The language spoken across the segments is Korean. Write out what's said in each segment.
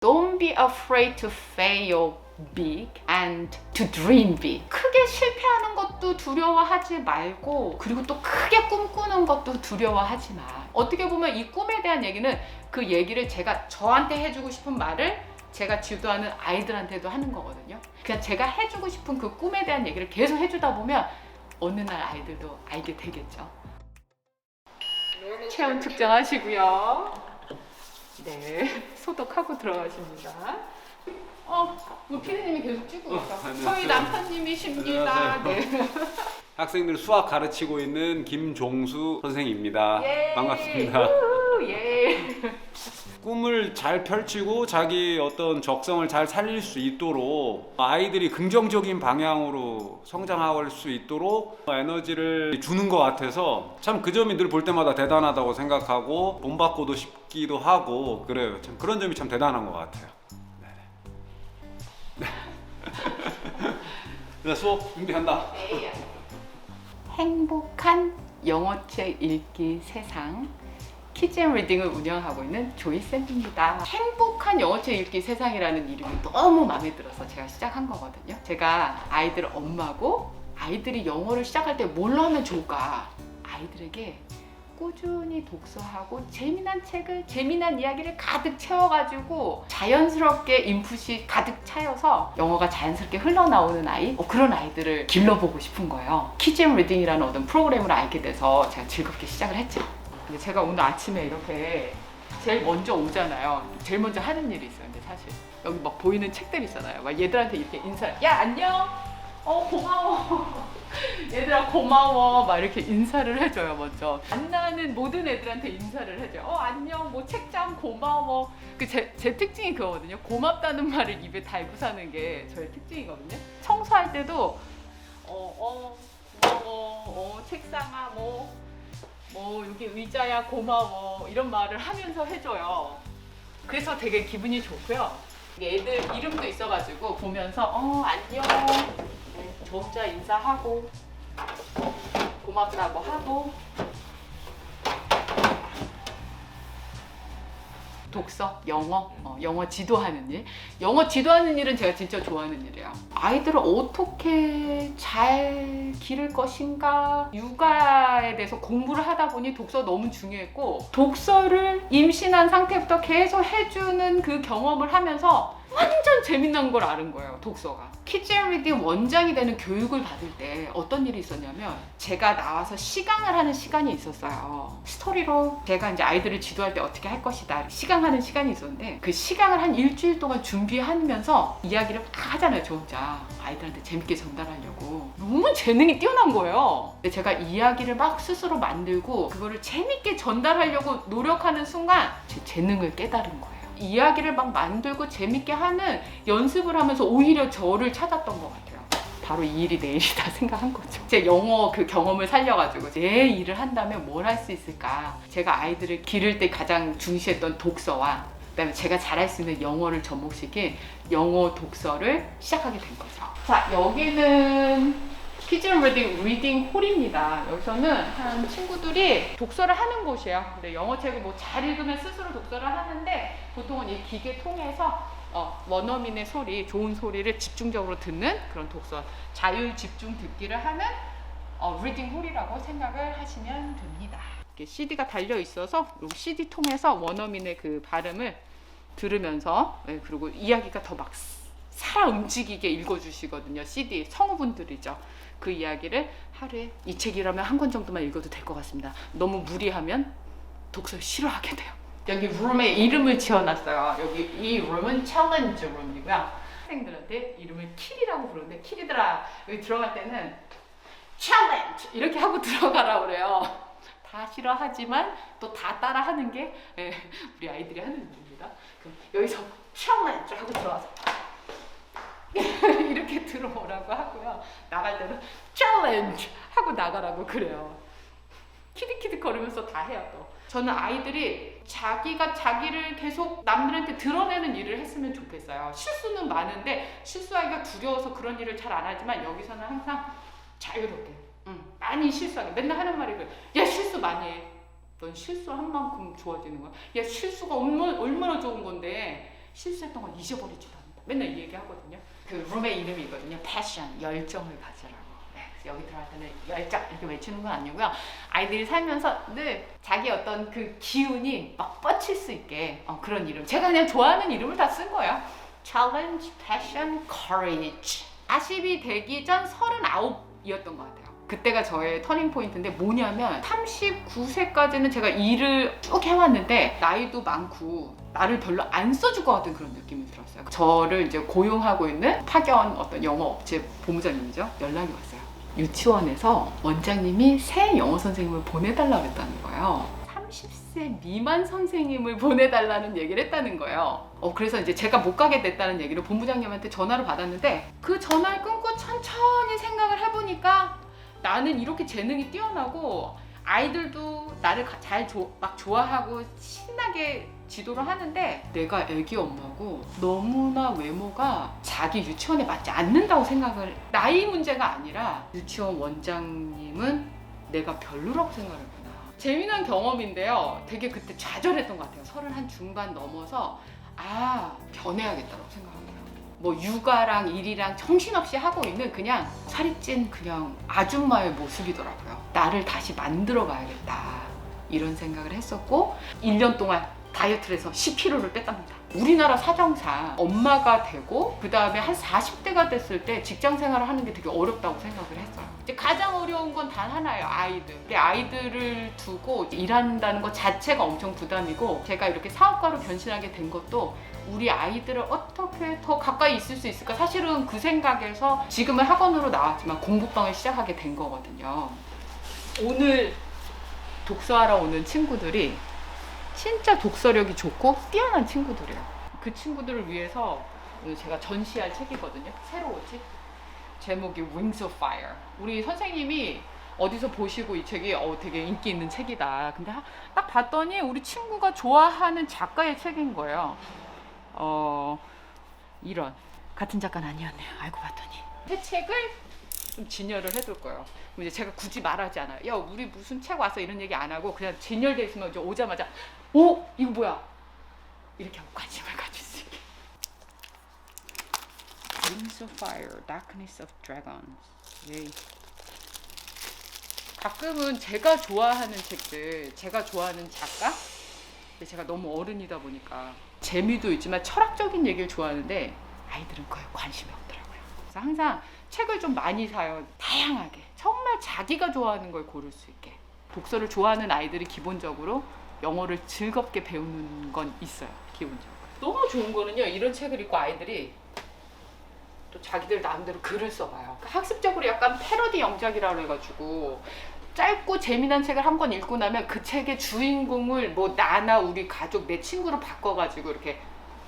Don't be afraid to fail big and to dream big. 크게 실패하는 것도 두려워하지 말고, 그리고 또 크게 꿈꾸는 것도 두려워하지 마. 어떻게 보면 이 꿈에 대한 얘기는 그 얘기를 제가 저한테 해주고 싶은 말을 제가 지도하는 아이들한테도 하는 거거든요. 그냥 제가 해주고 싶은 그 꿈에 대한 얘기를 계속 해주다 보면 어느 날 아이들도 알게 되겠죠. 체온 측정하시고요. 네, 소독하고 들어가십니다. 우리 피디님이 계속 찍고 있어. 저희 남편님이십니다. 네. 학생들 수학 가르치고 있는 김종수 선생입니다. 예. 반갑습니다. 예. 꿈을 잘 펼치고 자기 어떤 적성을 잘 살릴 수 있도록 아이들이 긍정적인 방향으로 성장할 수 있도록 에너지를 주는 것 같아서 참 그 점이 늘 볼 때마다 대단하다고 생각하고 본받고도 싶기도 하고 그래요. 참 그런 점이 참 대단한 것 같아요. 네. 수업 준비한다. 네. 행복한 영어책 읽기 세상 키즈 앤 리딩을 운영하고 있는 조이쌤입니다. 행복한 영어책 읽기 세상이라는 이름이 너무 마음에 들어서 제가 시작한 거거든요. 제가 아이들 엄마고 아이들이 영어를 시작할 때 뭘로 하면 좋을까? 아이들에게 꾸준히 독서하고 재미난 책을, 재미난 이야기를 가득 채워가지고 자연스럽게 인풋이 가득 차여서 영어가 자연스럽게 흘러나오는 아이, 그런 아이들을 길러보고 싶은 거예요. 키즈 앤 리딩이라는 어떤 프로그램을 알게 돼서 제가 즐겁게 시작을 했죠. 근데 제가 오늘 아침에 이렇게 제일 먼저 오잖아요. 제일 먼저 하는 일이 있어요. 근데 사실 여기 막 보이는 책들 있잖아요. 막 얘들한테 이렇게 인사를, 야 안녕, 고마워, 얘들아 고마워, 막 이렇게 인사를 해줘요. 먼저 만나는 모든 애들한테 인사를 해줘요. 안녕, 뭐 책장 고마워. 제 특징이 그거거든요. 고맙다는 말을 입에 달고 사는 게 저의 특징이거든요. 청소할 때도 고마워, 책상아, 여기 의자야 고마워, 이런 말을 하면서 해줘요. 그래서 되게 기분이 좋고요. 애들 이름도 있어가지고 보면서 안녕, 저 혼자 인사하고 고맙다고 하고. 독서, 영어 지도하는 일. 영어 지도하는 일은 제가 진짜 좋아하는 일이에요. 아이들을 어떻게 잘 기를 것인가, 육아에 대해서 공부를 하다 보니 독서 너무 중요했고, 독서를 임신한 상태부터 계속 해주는 그 경험을 하면서 완전 재미난 걸 아는 거예요, 독서가. 키즈 앤 리딩 원장이 되는 교육을 받을 때 어떤 일이 있었냐면, 제가 나와서 시강을 하는 시간이 있었어요. 스토리로 제가 이제 아이들을 지도할 때 어떻게 할 것이다, 시강하는 시간이 있었는데, 그 시강을 한 일주일 동안 준비하면서 이야기를 막 하잖아요, 저 혼자. 아이들한테 재밌게 전달하려고. 너무 재능이 뛰어난 거예요. 근데 제가 이야기를 막 스스로 만들고 그거를 재밌게 전달하려고 노력하는 순간 제 재능을 깨달은 거예요. 이야기를 막 만들고 재밌게 하는 연습을 하면서 오히려 저를 찾았던 것 같아요. 바로 이 일이 내 일이다 생각한 거죠. 제 영어 그 경험을 살려가지고 내 일을 한다면 뭘 할 수 있을까. 제가 아이들을 기를 때 가장 중시했던 독서와 그다음에 제가 잘할 수 있는 영어를 접목시킨 영어 독서를 시작하게 된 거죠. 자, 여기는 키즈 앤 리딩 홀입니다. 여기서는 한 친구들이 독서를 하는 곳이에요. 근데 영어책을 뭐 잘 읽으면 스스로 독서를 하는데, 보통은 이 기계 통해서 원어민의 소리, 좋은 소리를 집중적으로 듣는 그런 독서, 자율 집중 듣기를 하는 리딩 홀이라고 생각을 하시면 됩니다. 이렇게 CD가 달려 있어서 이 CD 통해서 원어민의 그 발음을 들으면서, 그리고 이야기가 더 막 살아 움직이게 읽어주시거든요. CD 성우분들이죠. 그 이야기를 하루에 이 책이라면 한 권 정도만 읽어도 될 것 같습니다. 너무 무리하면 독서를 싫어하게 돼요. 여기 룸에 이름을 지어놨어요. 여기 이 룸은 챌린지 룸이고요. 학생들한테 이름을 킬이라고 부르는데, 킬이들아 여기 들어갈 때는 챌린지 이렇게 하고 들어가라 그래요. 다 싫어하지만 또 다 따라하는 게 우리 아이들이 하는 일입니다. 그럼 여기서 챌린지 하고 들어와서 이렇게 들어오라고 하고요. 나갈 때는 챌린지 하고 나가라고 그래요. 키득키득 거리면서 다 해요. 또 저는 아이들이 자기가 자기를 계속 남들한테 드러내는 일을 했으면 좋겠어요. 실수는 많은데 실수하기가 두려워서 그런 일을 잘 안 하지만, 여기서는 항상 자유롭게 많이 실수하게. 맨날 하는 말이 그래. 야, 실수 많이 해. 넌 실수한 만큼 좋아지는 거야. 야, 실수가 얼마나 좋은 건데 실수했던 건 잊어버리지도 않는다. 맨날 이 얘기 하거든요. 그 룸의 이름이 있거든요. 패션, 열정을 가지라고. 네, 여기 들어갈 때는 열정 이렇게 외치는 건 아니고요. 아이들이 살면서 늘 자기 어떤 그 기운이 막 뻗칠 수 있게 그런 이름. 제가 그냥 좋아하는 이름을 다 쓴 거예요. Challenge, Passion, Courage. 40이 되기 전 39이었던 것 같아요. 그때가 저의 터닝 포인트인데 뭐냐면 39세까지는 제가 일을 쭉 해왔는데 나이도 많고 나를 별로 안 써줄 것 같은 그런 느낌이 들었어요. 저를 이제 고용하고 있는 파견 어떤 영어 업체 본부장님이죠. 연락이 왔어요. 유치원에서 원장님이 새 영어 선생님을 보내달라고 했다는 거예요. 30세 미만 선생님을 보내달라는 얘기를 했다는 거예요. 그래서 이제 제가 못 가게 됐다는 얘기를 본부장님한테 전화를 받았는데 그 전화를 끊고 천천히 생각을 해보니까 나는 이렇게 재능이 뛰어나고 아이들도 나를 막 좋아하고 신나게 지도를 하는데 내가 애기 엄마고 너무나 외모가 자기 유치원에 맞지 않는다고 생각을 나이 문제가 아니라 유치원 원장님은 내가 별로라고 생각했구나. 재미난 경험인데요. 되게 그때 좌절했던 것 같아요. 31 중반 넘어서 변해야겠다고 생각하더라고요. 뭐 육아랑 일이랑 정신없이 하고 있는 그냥 살이 찐 그냥 아줌마의 모습이더라고요. 나를 다시 만들어 봐야겠다 이런 생각을 했었고 1년 동안 다이어트를 해서 10kg를 뺐답니다. 우리나라 사정상 엄마가 되고 그 다음에 한 40대가 됐을 때 직장 생활을 하는 게 되게 어렵다고 생각을 했어요. 이제 가장 어려운 건 단 하나예요. 아이들. 근데 아이들을 두고 일한다는 것 자체가 엄청 부담이고 제가 이렇게 사업가로 변신하게 된 것도 우리 아이들을 어떻게 더 가까이 있을 수 있을까? 사실은 그 생각에서 지금은 학원으로 나왔지만 공부방을 시작하게 된 거거든요. 오늘 독서하러 오는 친구들이 진짜 독서력이 좋고 뛰어난 친구들이에요. 그 친구들을 위해서 오늘 제가 전시할 책이거든요. 새로운 책. 제목이 Wings of Fire. 우리 선생님이 어디서 보시고 이 책이 되게 인기 있는 책이다. 근데 딱 봤더니 우리 친구가 좋아하는 작가의 책인 거예요. 이런 같은 작가는 아니었네요. 알고 봤더니 새 책을 좀 진열을 해둘 거예요. 그럼 이제 제가 굳이 말하지 않아요. 야 우리 무슨 책 왔어 이런 얘기 안 하고 그냥 진열돼 있으면 이제 오자마자 이거 뭐야 이렇게 하고 관심을 가질 수 있게. Wings of Fire, Darkness of Dragons. 예이. 가끔은 제가 좋아하는 책들, 제가 좋아하는 작가, 근데 제가 너무 어른이다 보니까 재미도 있지만 철학적인 얘기를 좋아하는데 아이들은 거의 관심이 없더라고요. 그래서 항상 책을 좀 많이 사요. 다양하게. 정말 자기가 좋아하는 걸 고를 수 있게. 독서를 좋아하는 아이들이 기본적으로 영어를 즐겁게 배우는 건 있어요. 기본적으로. 너무 좋은 거는요. 이런 책을 읽고 아이들이 또 자기들 나름대로 글을 써봐요. 학습적으로 약간 패러디 영작이라고 해가지고 짧고 재미난 책을 한 권 읽고 나면 그 책의 주인공을 뭐 나나 우리 가족 내 친구로 바꿔가지고 이렇게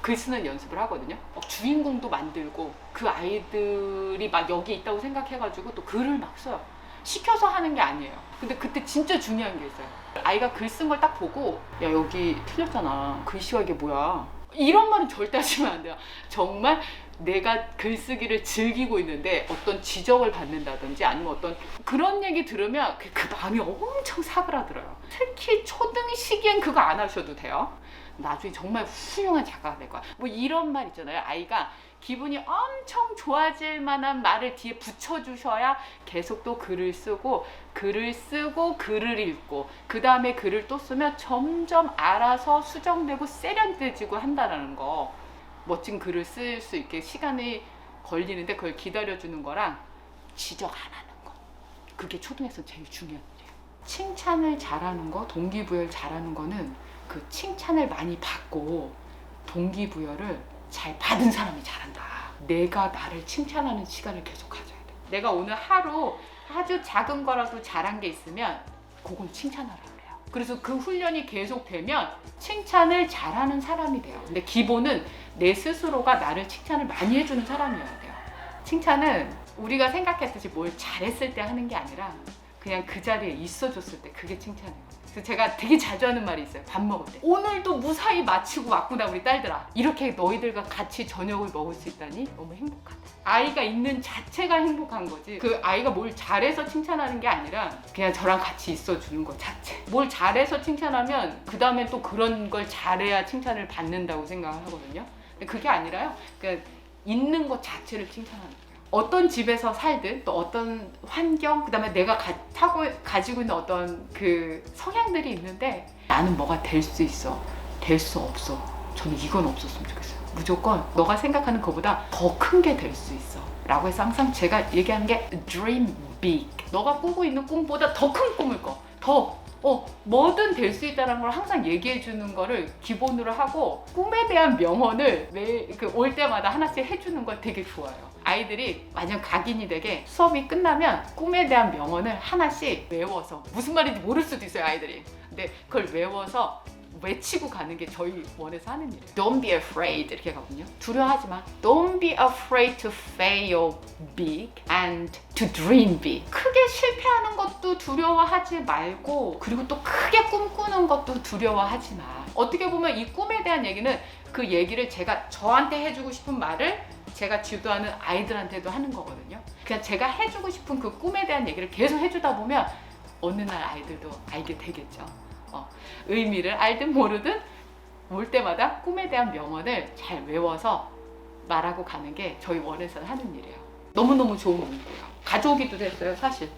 글 쓰는 연습을 하거든요. 주인공도 만들고 그 아이들이 막 여기 있다고 생각해가지고 또 글을 막 써요. 시켜서 하는 게 아니에요. 근데 그때 진짜 중요한 게 있어요. 아이가 글 쓴 걸 딱 보고 야 여기 틀렸잖아. 글씨가 이게 뭐야. 이런 말은 절대 하시면 안 돼요. 정말 내가 글쓰기를 즐기고 있는데 어떤 지적을 받는다든지 아니면 어떤 그런 얘기 들으면 그 마음이 엄청 사그라들어요. 특히 초등 시기엔 그거 안 하셔도 돼요. 나중에 정말 훌륭한 작가가 될 거야. 뭐 이런 말 있잖아요. 아이가 기분이 엄청 좋아질 만한 말을 뒤에 붙여주셔야 계속 또 글을 쓰고 글을 읽고 그 다음에 글을 또 쓰면 점점 알아서 수정되고 세련돼지고 한다는 거. 멋진 글을 쓸 수 있게 시간이 걸리는데 그걸 기다려주는 거랑 지적 안 하는 거. 그게 초등에서 제일 중요한 일이에요. 칭찬을 잘하는 거, 동기부여를 잘하는 거는 그 칭찬을 많이 받고 동기부여를 잘 받은 사람이 잘한다. 내가 나를 칭찬하는 시간을 계속 가져야 돼. 내가 오늘 하루 아주 작은 거라도 잘한 게 있으면 그걸 칭찬하라 그래요. 그래서 그 훈련이 계속되면 칭찬을 잘하는 사람이 돼요. 근데 기본은 내 스스로가 나를 칭찬을 많이 해주는 사람이어야 돼요. 칭찬은 우리가 생각했듯이 뭘 잘했을 때 하는 게 아니라 그냥 그 자리에 있어줬을 때 그게 칭찬이에요. 그래서 제가 되게 자주 하는 말이 있어요. 밥 먹을 때. 오늘도 무사히 마치고 왔구나 우리 딸들아. 이렇게 너희들과 같이 저녁을 먹을 수 있다니 너무 행복하다. 아이가 있는 자체가 행복한 거지. 그 아이가 뭘 잘해서 칭찬하는 게 아니라 그냥 저랑 같이 있어주는 것 자체. 뭘 잘해서 칭찬하면 그 다음에 또 그런 걸 잘해야 칭찬을 받는다고 생각을 하거든요. 그게 아니라요. 그러니까 있는 것 자체를 칭찬하는 거예요. 어떤 집에서 살든 또 어떤 환경, 그다음에 내가 가지고 있는 어떤 그 성향들이 있는데 나는 뭐가 될 수 있어, 될 수 없어. 저는 이건 없었으면 좋겠어요. 무조건 너가 생각하는 것보다 더 큰 게 될 수 있어 라고 해서 항상 제가 얘기하는 게 dream big. 너가 꾸고 있는 꿈보다 더 큰 꿈을 꿔. 뭐든 될 수 있다는 걸 항상 얘기해 주는 거를 기본으로 하고 꿈에 대한 명언을 올 때마다 하나씩 해주는 걸 되게 좋아해요. 아이들이 완전 각인이 되게 수업이 끝나면 꿈에 대한 명언을 하나씩 외워서, 무슨 말인지 모를 수도 있어요, 아이들이. 근데 그걸 외워서 외치고 가는 게 저희 원에서 하는 일이에요. Don't be afraid 이렇게 가거든요. 두려워하지 마. Don't be afraid to fail big and to dream big. 크게 실패하는 것도 두려워하지 말고, 그리고 또 크게 꿈꾸는 것도 두려워하지 마. 어떻게 보면 이 꿈에 대한 얘기는 그 얘기를 제가 저한테 해주고 싶은 말을 제가 지도하는 아이들한테도 하는 거거든요. 그냥 제가 해주고 싶은 그 꿈에 대한 얘기를 계속 해주다 보면 어느 날 아이들도 알게 되겠죠. 의미를 알든 모르든 올 때마다 꿈에 대한 명언을 잘 외워서 말하고 가는 게 저희 원에서는 하는 일이에요. 너무너무 좋은 문구예요. 가져오기도 했어요, 사실.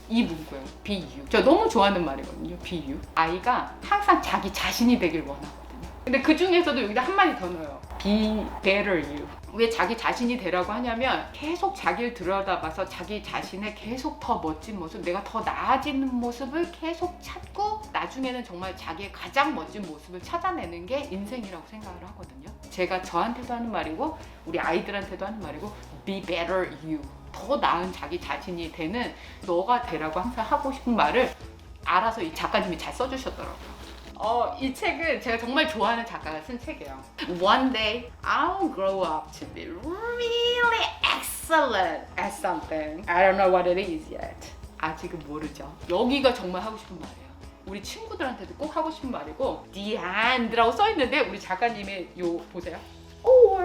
이 문구예요. Be you. 저 너무 좋아하는 말이거든요. Be you. 아이가 항상 자기 자신이 되길 원하거든요. 근데 그 중에서도 여기다 한 마디 더 넣어요. Be better you. 왜 자기 자신이 되라고 하냐면 계속 자기를 들여다봐서 자기 자신의 계속 더 멋진 모습, 내가 더 나아지는 모습을 계속 찾고 나중에는 정말 자기의 가장 멋진 모습을 찾아내는 게 인생이라고 생각을 하거든요. 제가 저한테도 하는 말이고 우리 아이들한테도 하는 말이고 Be better you. 더 나은 자기 자신이 되는 너가 되라고 항상 하고 싶은 말을 알아서 이 작가님이 잘 써주셨더라고요. 이 책은 제가 정말 좋아하는 작가가 쓴 책이에요. One day I'll grow up to be really excellent at something. I don't know what it is yet. 아직은 모르죠. 여기가 정말 하고 싶은 말이에요. 우리 친구들한테도 꼭 하고 싶은 말이고 The end라고 써있는데 우리 작가님의 요 보세요. Or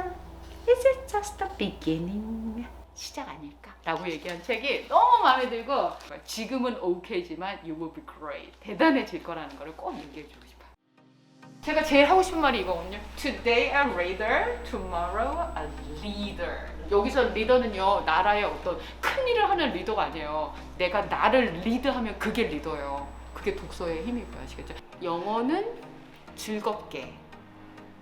is it just the beginning? 시작 아닐까? 라고 얘기한 책이 너무 마음에 들고 지금은 okay지만 you will be great. 대단해질 거라는 거를 꼭 얘기해 주고 싶어요. 제가 제일 하고 싶은 말이 이거거든요. Today a reader, tomorrow a leader. 여기서 리더는요, 나라의 어떤 큰 일을 하는 리더가 아니에요. 내가 나를 리드하면 그게 리더예요. 그게 독서의 힘이고요. 아시겠죠? 영어는 즐겁게,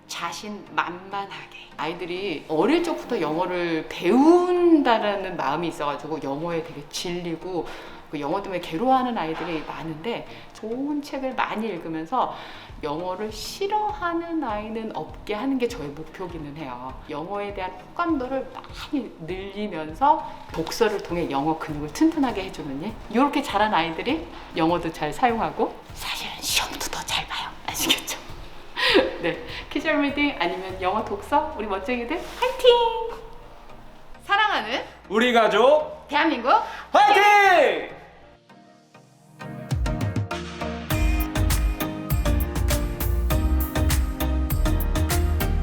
자신만만하게. 아이들이 어릴 적부터 영어를 배운다는 마음이 있어가지고 영어에 되게 질리고 그 영어 때문에 괴로워하는 아이들이 많은데 좋은 책을 많이 읽으면서 영어를 싫어하는 아이는 없게 하는 게 저의 목표기는 해요. 영어에 대한 호감도를 많이 늘리면서 독서를 통해 영어 근육을 튼튼하게 해주는 일. 이렇게 자란 아이들이 영어도 잘 사용하고 사실은 시험도 더 잘 봐요. 아시겠죠? 네, 키즈 리딩 아니면 영어 독서 우리 멋쟁이들 화이팅! 사랑하는 우리 가족 대한민국 화이팅!